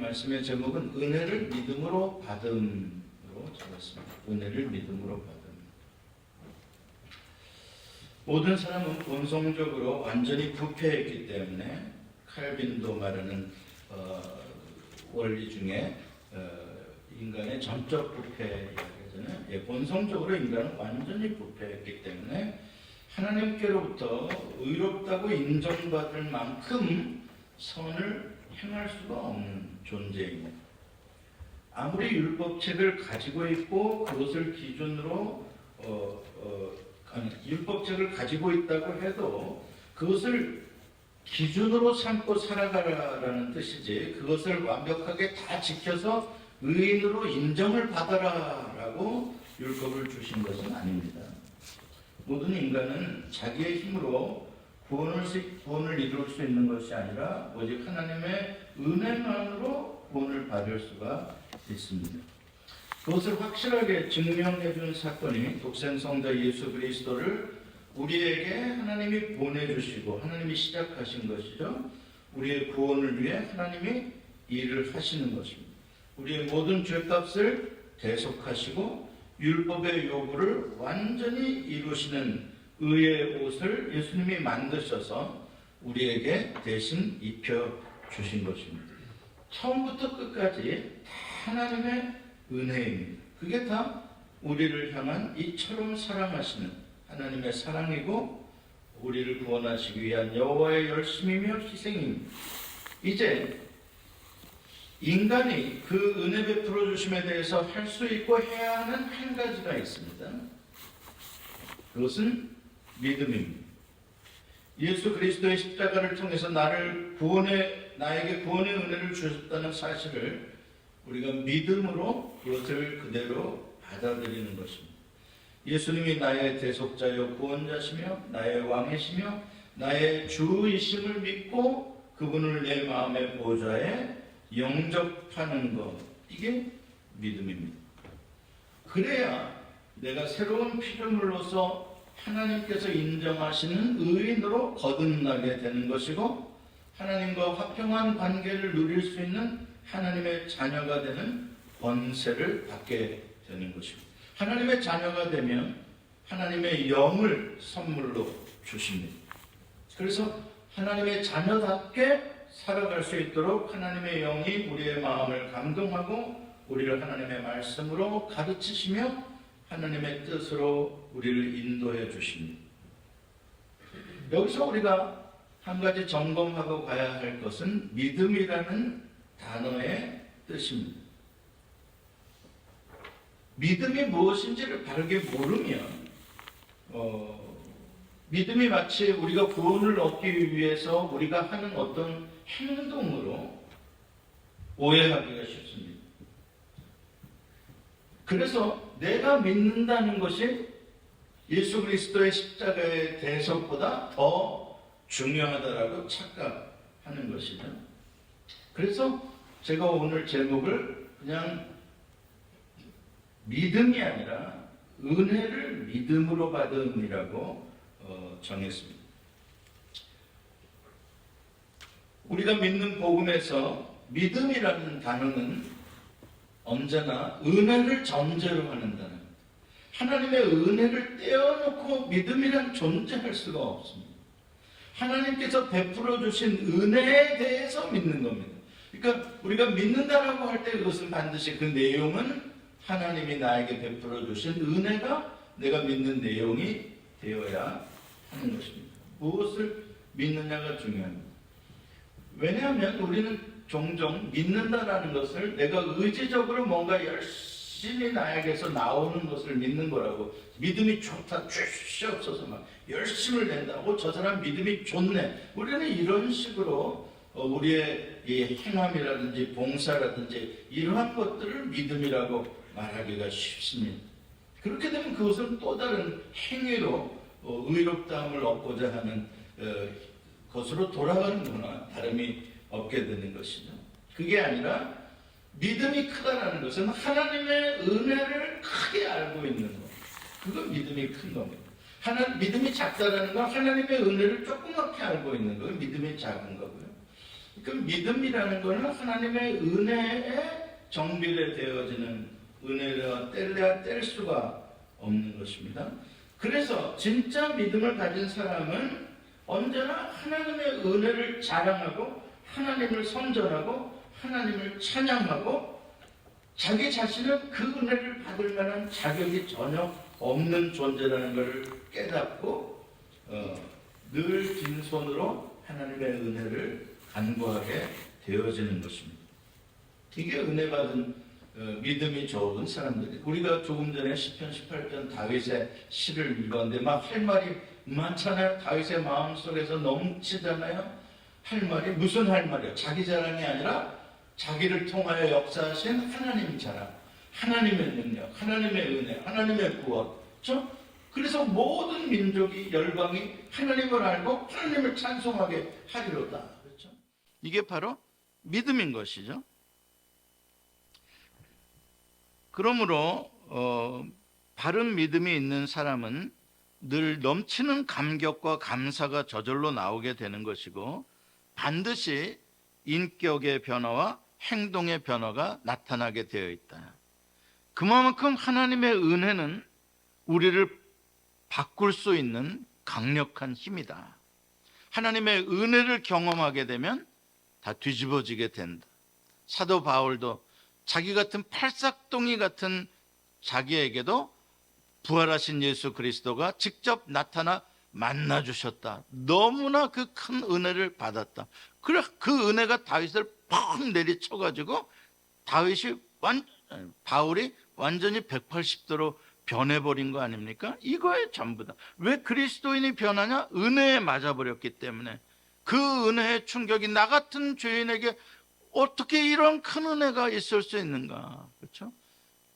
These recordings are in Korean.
말씀의 제목은 은혜를 믿음으로 받음으로 적었습니다. 은혜를 믿음으로 받음. 모든 사람은 본성적으로 완전히 부패했기 때문에 칼빈도 말하는 원리 중에 인간의 전적 부패 이야기잖아요. 예, 본성적으로 인간은 완전히 부패했기 때문에 하나님께로부터 의롭다고 인정받을 만큼 선을 행할 수가 없는 존재입니다. 아무리 율법책을 가지고 있고 그것을 기준으로 율법책을 가지고 있다고 해도 그것을 기준으로 삼고 살아가라는 뜻이지, 그것을 완벽하게 다 지켜서 의인으로 인정을 받아라라고 율법을 주신 것은 아닙니다. 모든 인간은 자기의 힘으로 구원을 이룰 수 있는 것이 아니라 오직 하나님의 은혜만으로 구원을 받을 수가 있습니다. 그것을 확실하게 증명해 준 사건이 독생성자 예수 그리스도를 우리에게 하나님이 보내주시고 하나님이 시작하신 것이죠. 우리의 구원을 위해 하나님이 일을 하시는 것입니다. 우리의 모든 죄값을 대속하시고 율법의 요구를 완전히 이루시는 의의 옷을 예수님이 만드셔서 우리에게 대신 입혀주신 것입니다. 처음부터 끝까지 다 하나님의 은혜입니다. 그게 다 우리를 향한 이처럼 사랑하시는 하나님의 사랑이고 우리를 구원하시기 위한 여호와의 열심이며 희생입니다. 이제 인간이 그 은혜 베풀어 주심에 대해서 할 수 있고 해야 하는 한 가지가 있습니다. 그것은 믿음입니다. 예수 그리스도의 십자가를 통해서 나에게 구원의 은혜를 주셨다는 사실을 우리가 믿음으로 그것을 그대로 받아들이는 것입니다. 예수님이 나의 대속자요 구원자시며 나의 왕이시며 나의 주이심을 믿고 그분을 내 마음의 보좌에 영접하는 것, 이게 믿음입니다. 그래야 내가 새로운 피조물로서 하나님께서 인정하시는 의인으로 거듭나게 되는 것이고 하나님과 화평한 관계를 누릴 수 있는 하나님의 자녀가 되는 권세를 받게 되는 것입니다. 하나님의 자녀가 되면 하나님의 영을 선물로 주십니다. 그래서 하나님의 자녀답게 살아갈 수 있도록 하나님의 영이 우리의 마음을 감동하고 우리를 하나님의 말씀으로 가르치시며 하나님의 뜻으로 우리를 인도해 주십니다. 여기서 우리가 한 가지 점검하고 가야 할 것은 믿음이라는 단어의 뜻입니다. 믿음이 무엇인지를 바르게 모르면 믿음이 마치 우리가 구원을 얻기 위해서 우리가 하는 어떤 행동으로 오해하기가 쉽습니다. 그래서 내가 믿는다는 것이 예수 그리스도의 십자가의 대속보다 더 중요하다라고 착각하는 것이죠. 그래서 제가 오늘 제목을 그냥 믿음이 아니라 은혜를 믿음으로 받음이라고 정했습니다. 우리가 믿는 복음에서 믿음이라는 단어는 언제나 은혜를 전제로 하는 단어입니다. 하나님의 은혜를 떼어놓고 믿음이란 존재할 수가 없습니다. 하나님께서 베풀어 주신 은혜에 대해서 믿는 겁니다. 그러니까 우리가 믿는다라고 할 때 그것은 반드시 그 내용은 하나님이 나에게 베풀어 주신 은혜가 내가 믿는 내용이 되어야 하는 것입니다. 무엇을 믿느냐가 중요합니다. 왜냐하면 우리는 종종 믿는다라는 것을 내가 의지적으로 뭔가 열심히 나에게서 나오는 것을 믿는 거라고, 믿음이 좋다, 죄시 없어서 막 열심을 낸다고 저 사람 믿음이 좋네, 우리는 이런 식으로 우리의 이 행함이라든지 봉사라든지 이러한 것들을 믿음이라고 말하기가 쉽습니다. 그렇게 되면 그것은 또 다른 행위로 의롭다함을 얻고자 하는 것으로 돌아가는 거나 다름이 없게 되는 것이죠. 그게 아니라 믿음이 크다라는 것은 하나님의 은혜를 크게 알고 있는 것, 그거 믿음이 큰 겁니다. 믿음이 작다라는 건 하나님의 은혜를 조그맣게 알고 있는 거예요. 믿음이 작은 거고요. 그 믿음이라는 것은 하나님의 은혜에 정비되어지는 은혜라 뗄래야 뗄 수가 없는 것입니다. 그래서 진짜 믿음을 가진 사람은 언제나 하나님의 은혜를 자랑하고 하나님을 선전하고 하나님을 찬양하고 자기 자신은 그 은혜를 받을 만한 자격이 전혀 없는 존재라는 것을 깨닫고 늘 빈손으로 하나님의 은혜를 간구하게 되어지는 것입니다. 이게 은혜 받은 믿음이 좋은 사람들이. 우리가 조금 전에 시편 18편 다윗의 시를 읽었는데 막 할 말이 많잖아요. 다윗의 마음속에서 넘치잖아요. 할 말이 무슨 할 말이요? 자기 자랑이 아니라 자기를 통하여 역사하신 하나님 자랑, 하나님의 능력, 하나님의 은혜, 하나님의 구원. 그렇죠? 그래서 모든 민족이 열방이 하나님을 알고 하나님을 찬송하게 하리로다. 그렇죠? 이게 바로 믿음인 것이죠. 그러므로 바른 믿음이 있는 사람은 늘 넘치는 감격과 감사가 저절로 나오게 되는 것이고 반드시 인격의 변화와 행동의 변화가 나타나게 되어 있다. 그만큼 하나님의 은혜는 우리를 바꿀 수 있는 강력한 힘이다. 하나님의 은혜를 경험하게 되면 다 뒤집어지게 된다. 사도 바울도 자기 같은 팔싹동이 같은 자기에게도 부활하신 예수 그리스도가 직접 나타나 만나주셨다. 너무나 그 큰 은혜를 받았다. 그래 그 은혜가 다윗을 팍 내리쳐가지고 바울이 완전히 180도로 변해버린 거 아닙니까? 이거에 전부다. 왜 그리스도인이 변하냐? 은혜에 맞아버렸기 때문에. 그 은혜의 충격이 나 같은 죄인에게 어떻게 이런 큰 은혜가 있을 수 있는가? 그렇죠?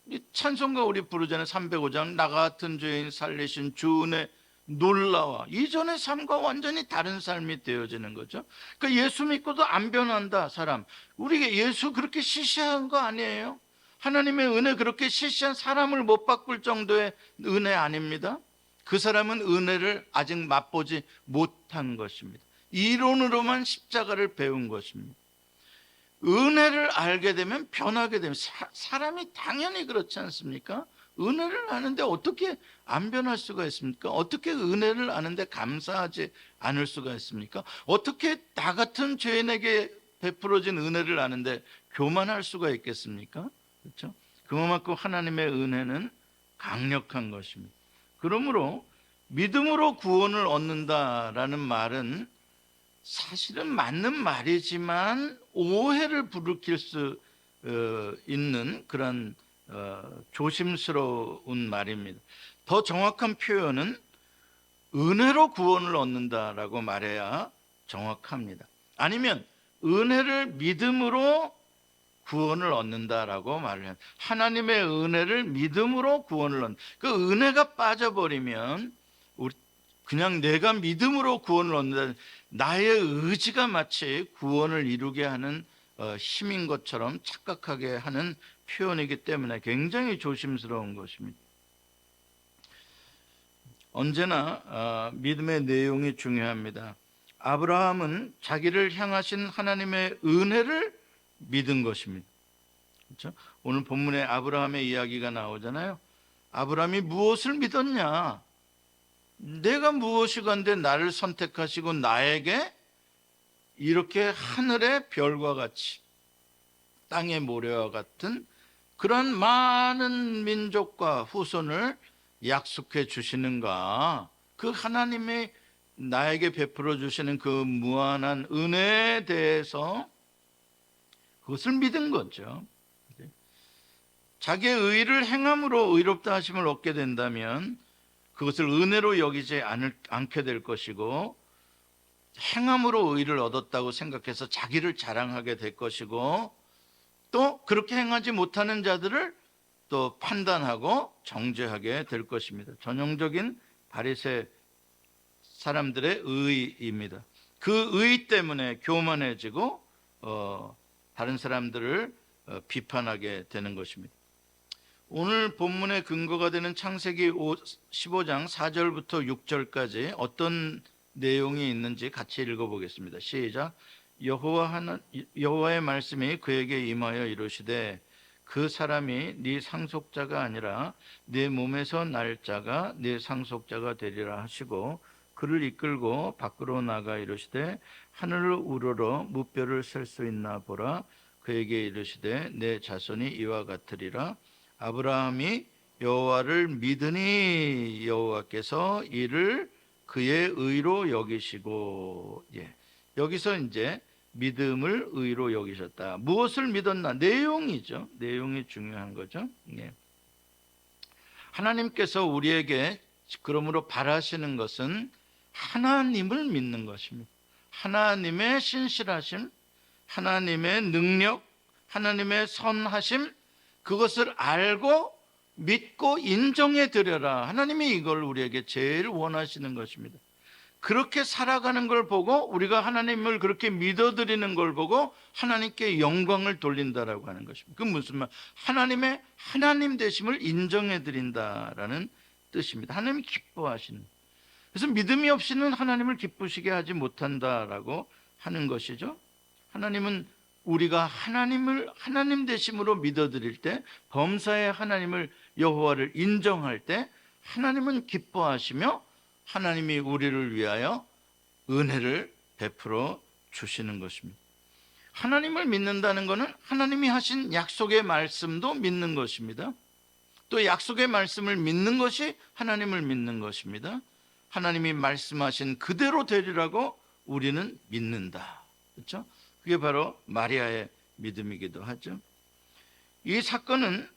이 찬송가 우리 부르잖아요. 305장 나 같은 죄인 살리신 주 은혜 놀라워. 이전의 삶과 완전히 다른 삶이 되어지는 거죠. 그러니까 예수 믿고도 안 변한다 사람. 우리가 예수 그렇게 시시한 거 아니에요? 하나님의 은혜 그렇게 시시한 사람을 못 바꿀 정도의 은혜 아닙니다. 그 사람은 은혜를 아직 맛보지 못한 것입니다. 이론으로만 십자가를 배운 것입니다. 은혜를 알게 되면 변하게 되면 사람이 당연히 그렇지 않습니까? 은혜를 아는데 어떻게 안 변할 수가 있습니까? 어떻게 은혜를 아는데 감사하지 않을 수가 있습니까? 어떻게 나 같은 죄인에게 베풀어진 은혜를 아는데 교만할 수가 있겠습니까? 그렇죠? 그만큼 하나님의 은혜는 강력한 것입니다. 그러므로 믿음으로 구원을 얻는다라는 말은 사실은 맞는 말이지만 오해를 부르킬 수 있는 그런 조심스러운 말입니다. 더 정확한 표현은 은혜로 구원을 얻는다라고 말해야 정확합니다. 아니면 은혜를 믿음으로 구원을 얻는다라고 말을 해요. 하나님의 은혜를 믿음으로 구원을 얻는. 그 은혜가 빠져버리면 그냥 내가 믿음으로 구원을 얻는다. 나의 의지가 마치 구원을 이루게 하는 힘인 것처럼 착각하게 하는 표현이기 때문에 굉장히 조심스러운 것입니다. 언제나 믿음의 내용이 중요합니다. 아브라함은 자기를 향하신 하나님의 은혜를 믿은 것입니다. 그렇죠? 오늘 본문에 아브라함의 이야기가 나오잖아요. 아브라함이 무엇을 믿었냐? 내가 무엇이건데 나를 선택하시고 나에게 이렇게 하늘의 별과 같이 땅의 모래와 같은 그런 많은 민족과 후손을 약속해 주시는가? 그 하나님이 나에게 베풀어 주시는 그 무한한 은혜에 대해서 그것을 믿은 거죠. 자기의 의를 행함으로 의롭다 하심을 얻게 된다면 그것을 은혜로 여기지 않게 될 것이고 행함으로 의를 얻었다고 생각해서 자기를 자랑하게 될 것이고 또 그렇게 행하지 못하는 자들을 또 판단하고 정죄하게 될 것입니다. 전형적인 바리새 사람들의 의입니다. 그 의 때문에 교만해지고 다른 사람들을 비판하게 되는 것입니다. 오늘 본문의 근거가 되는 창세기 15장 4절부터 6절까지 어떤 내용이 있는지 같이 읽어보겠습니다. 시작. 여호와의 말씀이 그에게 임하여 이르시되 그 사람이 네 상속자가 아니라 네 몸에서 날 자가 네 상속자가 되리라 하시고 그를 이끌고 밖으로 나가 이르시되 하늘을 우러러 무뼈를 셀 수 있나 보라. 그에게 이르시되 내 자손이 이와 같으리라. 아브라함이 여호와를 믿으니 여호와께서 이를 그의 의로 여기시고, 여기서 이제 믿음을 의로 여기셨다. 무엇을 믿었나? 내용이죠. 내용이 중요한 거죠. 하나님께서 우리에게 그러므로 바라시는 것은 하나님을 믿는 것입니다. 하나님의 신실하심, 하나님의 능력, 하나님의 선하심, 그것을 알고 믿고 인정해 드려라. 하나님이 이걸 우리에게 제일 원하시는 것입니다. 그렇게 살아가는 걸 보고 우리가 하나님을 그렇게 믿어드리는 걸 보고 하나님께 영광을 돌린다라고 하는 것입니다. 그 무슨 말? 하나님의 하나님 되심을 인정해 드린다라는 뜻입니다. 하나님이 기뻐하시는. 그래서 믿음이 없이는 하나님을 기쁘시게 하지 못한다라고 하는 것이죠. 하나님은 우리가 하나님을 하나님 되심으로 믿어드릴 때, 범사의 하나님을 여호와를 인정할 때 하나님은 기뻐하시며 하나님이 우리를 위하여 은혜를 베풀어 주시는 것입니다. 하나님을 믿는다는 것은 하나님이 하신 약속의 말씀도 믿는 것입니다. 또 약속의 말씀을 믿는 것이 하나님을 믿는 것입니다. 하나님이 말씀하신 그대로 되리라고 우리는 믿는다. 그렇죠? 그게 바로 마리아의 믿음이기도 하죠. 이 사건은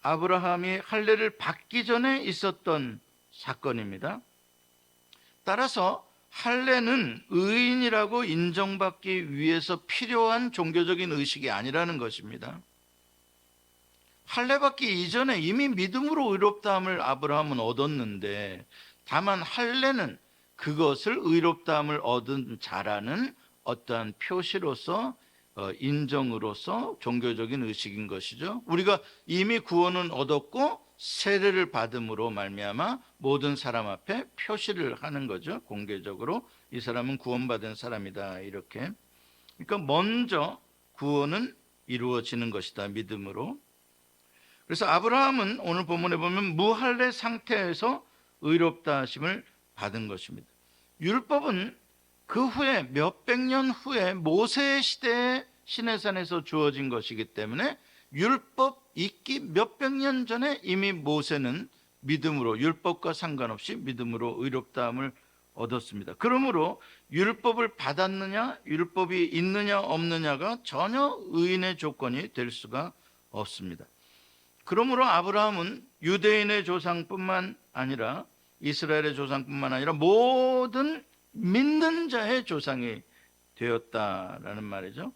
아브라함이 할례를 받기 전에 있었던 사건입니다. 따라서 할례는 의인이라고 인정받기 위해서 필요한 종교적인 의식이 아니라는 것입니다. 할례 받기 이전에 이미 믿음으로 의롭다함을 아브라함은 얻었는데, 다만 할례는 그것을 의롭다함을 얻은 자라는 어떠한 표시로서, 인정으로서 종교적인 의식인 것이죠. 우리가 이미 구원은 얻었고 세례를 받음으로 말미암아 모든 사람 앞에 표시를 하는 거죠. 공개적으로 이 사람은 구원받은 사람이다, 이렇게. 그러니까 먼저 구원은 이루어지는 것이다, 믿음으로. 그래서 아브라함은 오늘 본문에 보면 무할례 상태에서 의롭다 하심을 받은 것입니다. 율법은 그 후에 몇백 년 후에 모세의 시대에 시내산에서 주어진 것이기 때문에 율법 있기 몇백 년 전에 이미 모세는 믿음으로, 율법과 상관없이 믿음으로 의롭다함을 얻었습니다. 그러므로 율법을 받았느냐, 율법이 있느냐 없느냐가 전혀 의인의 조건이 될 수가 없습니다. 그러므로 아브라함은 유대인의 조상뿐만 아니라 이스라엘의 조상뿐만 아니라 모든 믿는 자의 조상이 되었다라는 말이죠.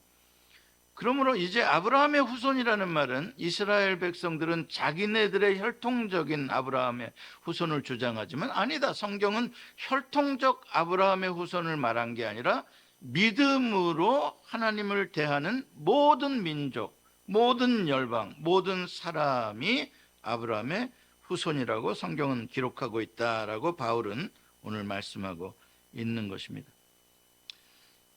그러므로 이제 아브라함의 후손이라는 말은, 이스라엘 백성들은 자기네들의 혈통적인 아브라함의 후손을 주장하지만 아니다. 성경은 혈통적 아브라함의 후손을 말한 게 아니라 믿음으로 하나님을 대하는 모든 민족, 모든 열방, 모든 사람이 아브라함의 후손이라고 성경은 기록하고 있다라고 바울은 오늘 말씀하고 있는 것입니다.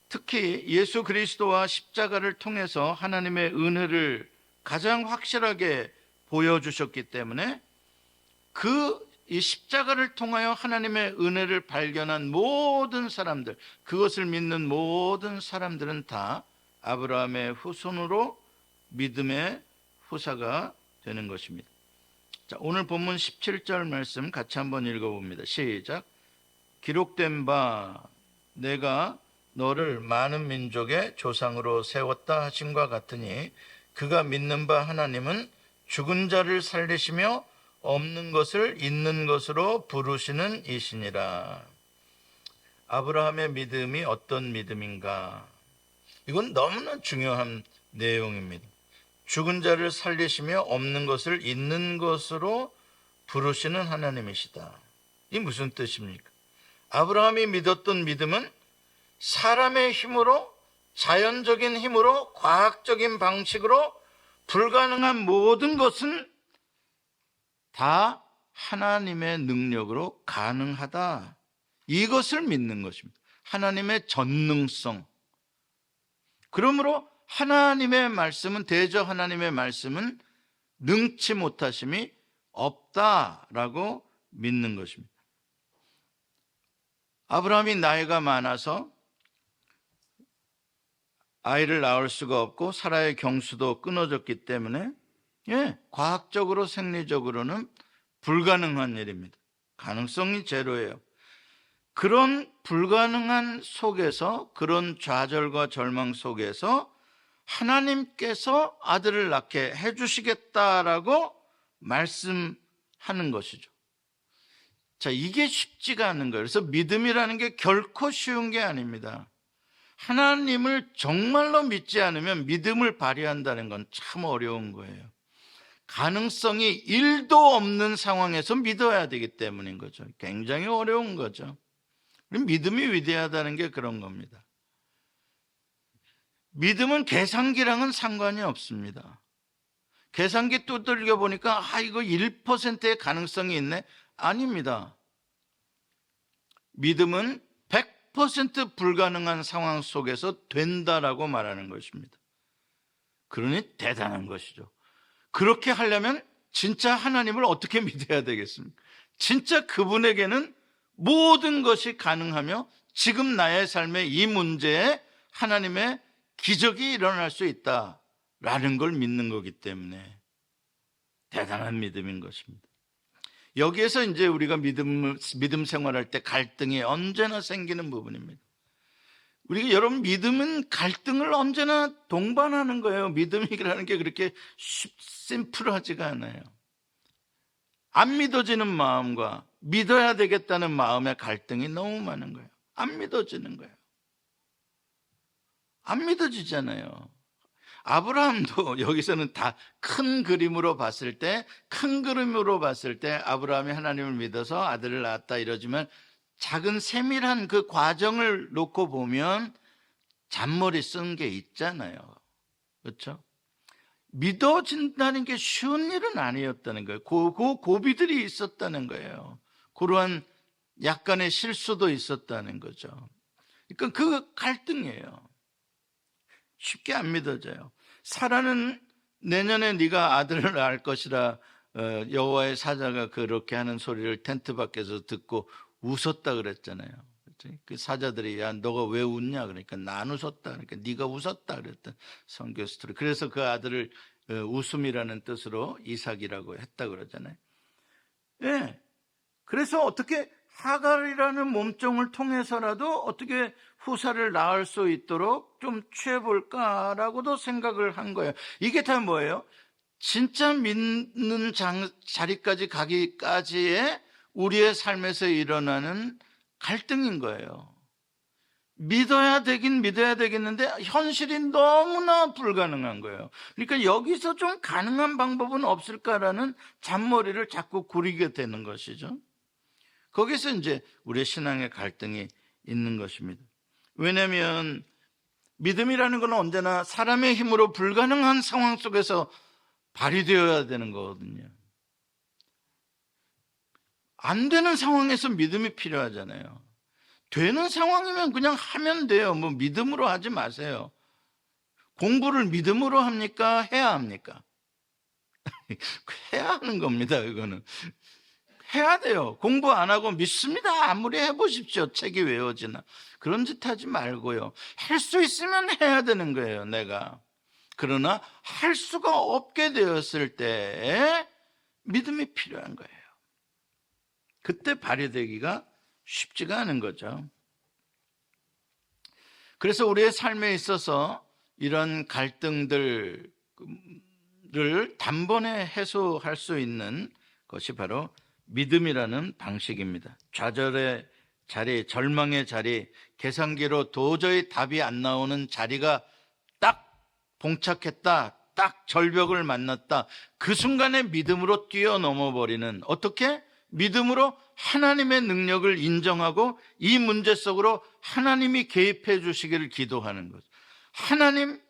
특히 예수 그리스도와 십자가를 통해서 하나님의 은혜를 가장 확실하게 보여주셨기 때문에 이 십자가를 통하여 하나님의 은혜를 발견한 모든 사람들, 그것을 믿는 모든 사람들은 다 아브라함의 후손으로 믿음의 후사가 되는 것입니다. 자, 오늘 본문 17절 말씀 같이 한번 읽어봅니다. 시작. 기록된 바 내가 너를 많은 민족의 조상으로 세웠다 하심과 같으니 그가 믿는 바 하나님은 죽은 자를 살리시며 없는 것을 있는 것으로 부르시는 이시니라. 아브라함의 믿음이 어떤 믿음인가? 이건 너무나 중요한 내용입니다. 죽은 자를 살리시며 없는 것을 있는 것으로 부르시는 하나님이시다. 이 무슨 뜻입니까? 아브라함이 믿었던 믿음은 사람의 힘으로, 자연적인 힘으로, 과학적인 방식으로 불가능한 모든 것은 다 하나님의 능력으로 가능하다. 이것을 믿는 것입니다. 하나님의 전능성. 그러므로 하나님의 말씀은, 대저 하나님의 말씀은 능치 못하심이 없다라고 믿는 것입니다. 아브라함이 나이가 많아서 아이를 낳을 수가 없고 사라의 경수도 끊어졌기 때문에 과학적으로 생리적으로는 불가능한 일입니다. 가능성이 제로예요. 그런 불가능한 속에서, 그런 좌절과 절망 속에서 하나님께서 아들을 낳게 해주시겠다라고 말씀하는 것이죠. 자, 이게 쉽지가 않은 거예요. 그래서 믿음이라는 게 결코 쉬운 게 아닙니다. 하나님을 정말로 믿지 않으면 믿음을 발휘한다는 건 참 어려운 거예요. 가능성이 1도 없는 상황에서 믿어야 되기 때문인 거죠. 굉장히 어려운 거죠. 믿음이 위대하다는 게 그런 겁니다. 믿음은 계산기랑은 상관이 없습니다. 계산기 두들겨 보니까 이거 1%의 가능성이 있네? 아닙니다. 믿음은 100% 불가능한 상황 속에서 된다라고 말하는 것입니다. 그러니 대단한 것이죠. 그렇게 하려면 진짜 하나님을 어떻게 믿어야 되겠습니까? 진짜 그분에게는 모든 것이 가능하며 지금 나의 삶의 이 문제에 하나님의 기적이 일어날 수 있다라는 걸 믿는 거기 때문에 대단한 믿음인 것입니다. 여기에서 이제 우리가 믿음 생활할 때 갈등이 언제나 생기는 부분입니다. 우리가 여러분, 믿음은 갈등을 언제나 동반하는 거예요. 믿음이라는 게 그렇게 심플하지가 않아요. 안 믿어지는 마음과 믿어야 되겠다는 마음의 갈등이 너무 많은 거예요. 안 믿어지는 거예요. 안 믿어지잖아요. 아브라함도 여기서는 다 큰 그림으로 봤을 때, 아브라함이 하나님을 믿어서 아들을 낳았다 이러지만 작은 세밀한 그 과정을 놓고 보면 잔머리 쓴 게 있잖아요. 그렇죠? 믿어진다는 게 쉬운 일은 아니었다는 거예요. 고비들이 있었다는 거예요. 그러한 약간의 실수도 있었다는 거죠. 그러니까 그 갈등이에요. 쉽게 안 믿어져요. 사라는 내년에 네가 아들을 낳을 것이라 여호와의 사자가 그렇게 하는 소리를 텐트 밖에서 듣고 웃었다 그랬잖아요. 그 사자들이 야 너가 왜 웃냐 그러니까 난 웃었다 그러니까 네가 웃었다 그랬던 성경 스토리. 그래서 그 아들을 웃음이라는 뜻으로 이삭이라고 했다 그러잖아요. 예. 그래서 어떻게 하갈이라는 몸종을 통해서라도 어떻게 후사를 낳을 수 있도록 좀 취해볼까라고도 생각을 한 거예요. 이게 다 뭐예요? 진짜 믿는 자리까지 가기까지의 우리의 삶에서 일어나는 갈등인 거예요. 믿어야 되겠는데 현실이 너무나 불가능한 거예요. 그러니까 여기서 좀 가능한 방법은 없을까라는 잔머리를 자꾸 구리게 되는 것이죠. 거기서 이제 우리의 신앙의 갈등이 있는 것입니다. 왜냐하면 믿음이라는 건 언제나 사람의 힘으로 불가능한 상황 속에서 발휘되어야 되는 거거든요. 안 되는 상황에서 믿음이 필요하잖아요. 되는 상황이면 그냥 하면 돼요. 뭐 믿음으로 하지 마세요. 공부를 믿음으로 합니까? 해야 합니까? 해야 하는 겁니다. 이거는 해야 돼요. 공부 안 하고 믿습니다. 아무리 해보십시오. 책이 외워지나. 그런 짓 하지 말고요. 할 수 있으면 해야 되는 거예요, 내가. 그러나 할 수가 없게 되었을 때 믿음이 필요한 거예요. 그때 발휘되기가 쉽지가 않은 거죠. 그래서 우리의 삶에 있어서 이런 갈등들을 단번에 해소할 수 있는 것이 바로 믿음이라는 방식입니다. 좌절의 자리, 절망의 자리, 계산기로 도저히 답이 안 나오는 자리가 딱 봉착했다, 딱 절벽을 만났다. 그 순간에 믿음으로 뛰어넘어 버리는, 어떻게? 믿음으로 하나님의 능력을 인정하고 이 문제 속으로 하나님이 개입해 주시기를 기도하는 거죠. 하나님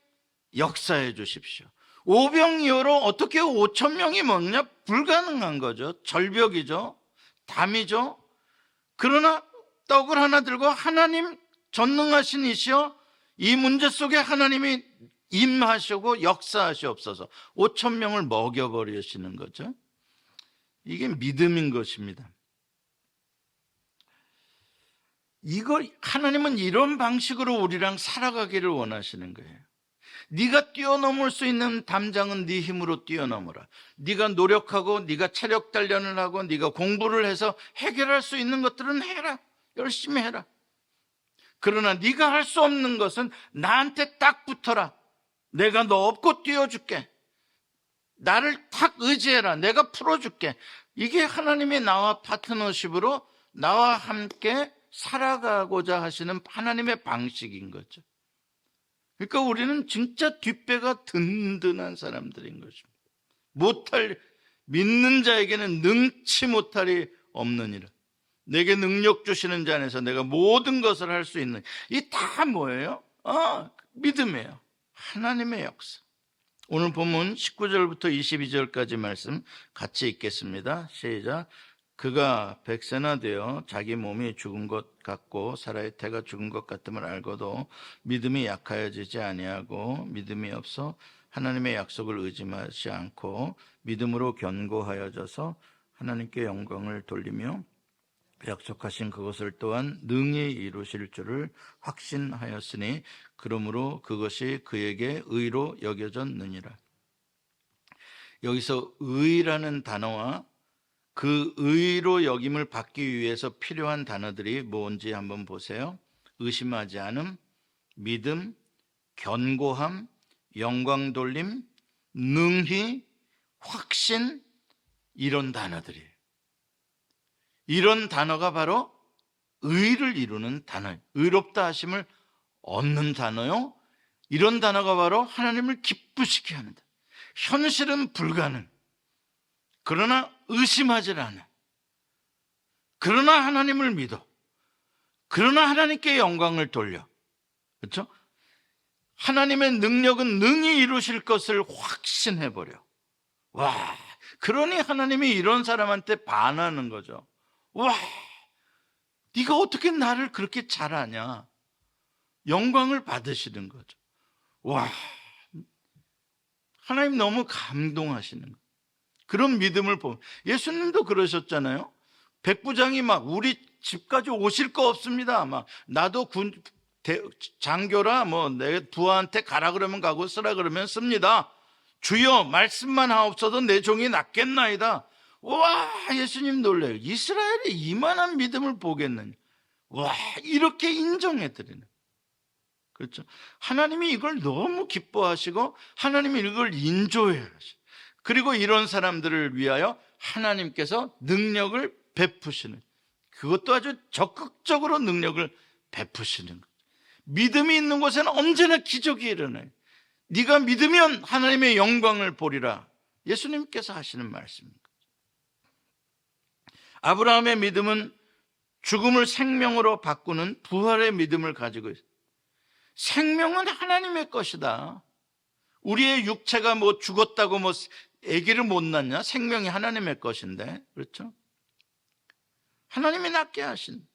역사해 주십시오. 오병이어로 어떻게 5천 명이 먹냐? 불가능한 거죠. 절벽이죠. 담이죠. 그러나 떡을 하나 들고 하나님 전능하신 이시여 이 문제 속에 하나님이 임하시고 역사하시옵소서. 5천 명을 먹여버리시는 거죠. 이게 믿음인 것입니다. 하나님은 이런 방식으로 우리랑 살아가기를 원하시는 거예요. 네가 뛰어넘을 수 있는 담장은 네 힘으로 뛰어넘어라. 네가 노력하고 네가 체력 단련을 하고 네가 공부를 해서 해결할 수 있는 것들은 해라. 열심히 해라. 그러나 네가 할 수 없는 것은 나한테 딱 붙어라. 내가 너 업고 뛰어줄게. 나를 탁 의지해라. 내가 풀어줄게. 이게 하나님의 나와 파트너십으로 나와 함께 살아가고자 하시는 하나님의 방식인 거죠. 그러니까 우리는 진짜 뒷배가 든든한 사람들인 것입니다. 믿는 자에게는 능치 못할이 없느니라. 내게 능력 주시는 자 안에서 내가 모든 것을 할 수 있는, 이 다 뭐예요? 믿음이에요. 하나님의 역사. 오늘 본문 19절부터 22절까지 말씀 같이 읽겠습니다. 시작. 그가 100세나 되어 자기 몸이 죽은 것 같고 사라의 태가 죽은 것 같음을 알고도 믿음이 약하여지지 아니하고 믿음이 없어 하나님의 약속을 의심하지 않고 믿음으로 견고하여져서 하나님께 영광을 돌리며 약속하신 그것을 또한 능히 이루실 줄을 확신하였으니 그러므로 그것이 그에게 의로 여겨졌느니라. 여기서 의라는 단어와 그 의로 여김을 받기 위해서 필요한 단어들이 뭔지 한번 보세요. 의심하지 않음, 믿음, 견고함, 영광 돌림, 능히, 확신, 이런 단어들이에요. 이런 단어가 바로 의를 이루는 단어예요. 의롭다 하심을 얻는 단어요. 이런 단어가 바로 하나님을 기쁘시게 하는 단어. 현실은 불가능. 그러나 의심하지 않아. 그러나 하나님을 믿어. 그러나 하나님께 영광을 돌려. 그렇죠? 하나님의 능력은 능히 이루실 것을 확신해버려. 와, 그러니 하나님이 이런 사람한테 반하는 거죠. 와, 네가 어떻게 나를 그렇게 잘 아냐? 영광을 받으시는 거죠. 와, 하나님 너무 감동하시는 거예요. 그런 믿음을 보면, 예수님도 그러셨잖아요. 백부장이 막 우리 집까지 오실 거 없습니다. 막 나도 장교라 내 부하한테 가라 그러면 가고 쓰라 그러면 씁니다. 주여 말씀만 하옵소서 내 종이 낫겠나이다. 와, 예수님 놀래요. 이스라엘이 이만한 믿음을 보겠느냐. 와, 이렇게 인정해드리는. 그렇죠? 하나님이 이걸 너무 기뻐하시고 하나님이 이걸 인조해 하시고, 그리고 이런 사람들을 위하여 하나님께서 능력을 베푸시는, 그것도 아주 적극적으로 능력을 베푸시는 거죠. 믿음이 있는 곳에는 언제나 기적이 일어나요. 네가 믿으면 하나님의 영광을 보리라. 예수님께서 하시는 말씀입니다. 아브라함의 믿음은 죽음을 생명으로 바꾸는 부활의 믿음을 가지고 있어요. 생명은 하나님의 것이다. 우리의 육체가 죽었다고 아기를 못 낳냐? 생명이 하나님의 것인데, 그렇죠? 하나님이 낳게 하신,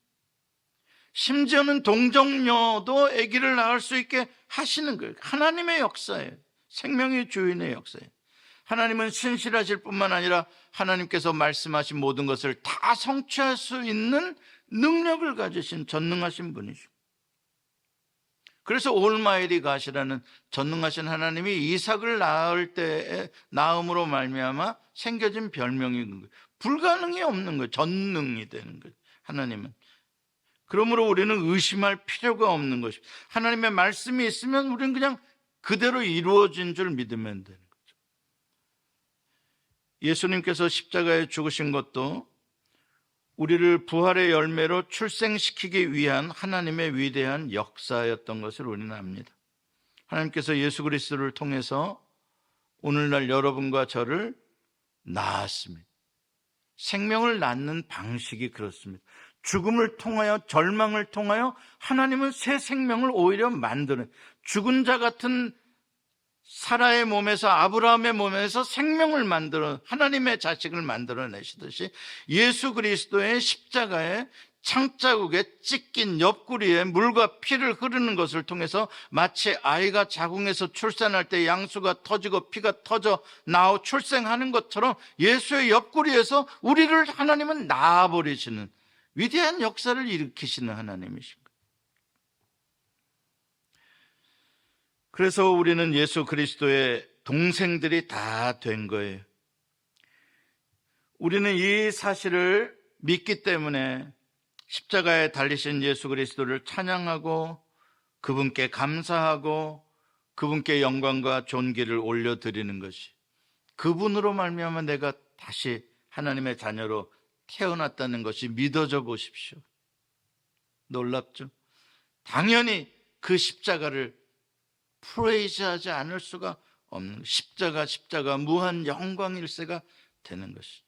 심지어는 동정녀도 아기를 낳을 수 있게 하시는 거예요. 하나님의 역사예요. 생명의 주인의 역사예요. 하나님은 신실하실 뿐만 아니라 하나님께서 말씀하신 모든 것을 다 성취할 수 있는 능력을 가지신 전능하신 분이시고, 그래서 올마이리 갓이라는 전능하신 하나님이 이삭을 낳을 때에 낳음으로 말미암아 생겨진 별명인 거예요. 불가능이 없는 거예요. 전능이 되는 거예요. 하나님은. 그러므로 우리는 의심할 필요가 없는 것입니다. 하나님의 말씀이 있으면 우리는 그냥 그대로 이루어진 줄 믿으면 되는 거죠. 예수님께서 십자가에 죽으신 것도 우리를 부활의 열매로 출생시키기 위한 하나님의 위대한 역사였던 것을 우리는 압니다. 하나님께서 예수 그리스도를 통해서 오늘날 여러분과 저를 낳았습니다. 생명을 낳는 방식이 그렇습니다. 죽음을 통하여, 절망을 통하여 하나님은 새 생명을 오히려 만드는, 죽은 자 같은 사라의 몸에서, 아브라함의 몸에서 생명을 만들어 하나님의 자식을 만들어내시듯이 예수 그리스도의 십자가에 창자국에 찢긴 옆구리에 물과 피를 흐르는 것을 통해서 마치 아이가 자궁에서 출산할 때 양수가 터지고 피가 터져 나오 출생하는 것처럼 예수의 옆구리에서 우리를 하나님은 낳아버리시는 위대한 역사를 일으키시는 하나님이신 거예요. 그래서 우리는 예수 그리스도의 동생들이 다 된 거예요. 우리는 이 사실을 믿기 때문에 십자가에 달리신 예수 그리스도를 찬양하고 그분께 감사하고 그분께 영광과 존귀를 올려드리는 것이, 그분으로 말미암아 내가 다시 하나님의 자녀로 태어났다는 것이 믿어져 보십시오. 놀랍죠? 당연히 그 십자가를 프레이즈하지 않을 수가 없는, 십자가 무한 영광일세가 되는 것이죠.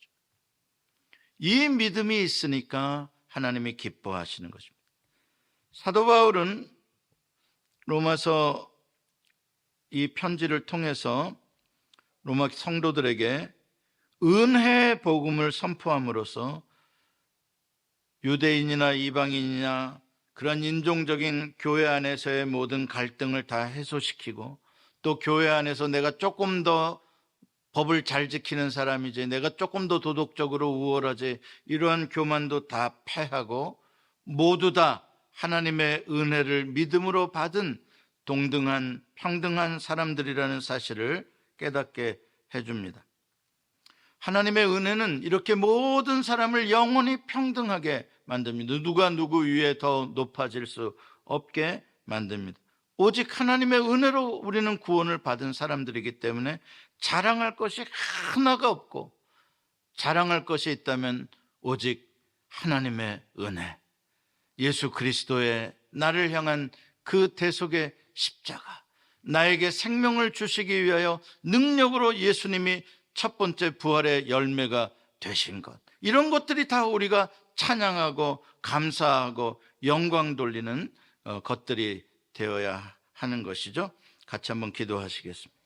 이 믿음이 있으니까 하나님이 기뻐하시는 것입니다. 사도 바울은 로마서 이 편지를 통해서 로마 성도들에게 은혜의 복음을 선포함으로써 유대인이나 이방인이나 그런 인종적인 교회 안에서의 모든 갈등을 다 해소시키고, 또 교회 안에서 내가 조금 더 법을 잘 지키는 사람이지, 내가 조금 더 도덕적으로 우월하지, 이러한 교만도 다 패하고 모두 다 하나님의 은혜를 믿음으로 받은 동등한 평등한 사람들이라는 사실을 깨닫게 해줍니다. 하나님의 은혜는 이렇게 모든 사람을 영원히 평등하게 만듭니다. 누가 누구 위에 더 높아질 수 없게 만듭니다. 오직 하나님의 은혜로 우리는 구원을 받은 사람들이기 때문에 자랑할 것이 하나가 없고, 자랑할 것이 있다면 오직 하나님의 은혜, 예수 그리스도의 나를 향한 그 대속의 십자가, 나에게 생명을 주시기 위하여 능력으로 예수님이 첫 번째 부활의 열매가 되신 것, 이런 것들이 다 우리가 찬양하고 감사하고 영광 돌리는 것들이 되어야 하는 것이죠. 같이 한번 기도하시겠습니다.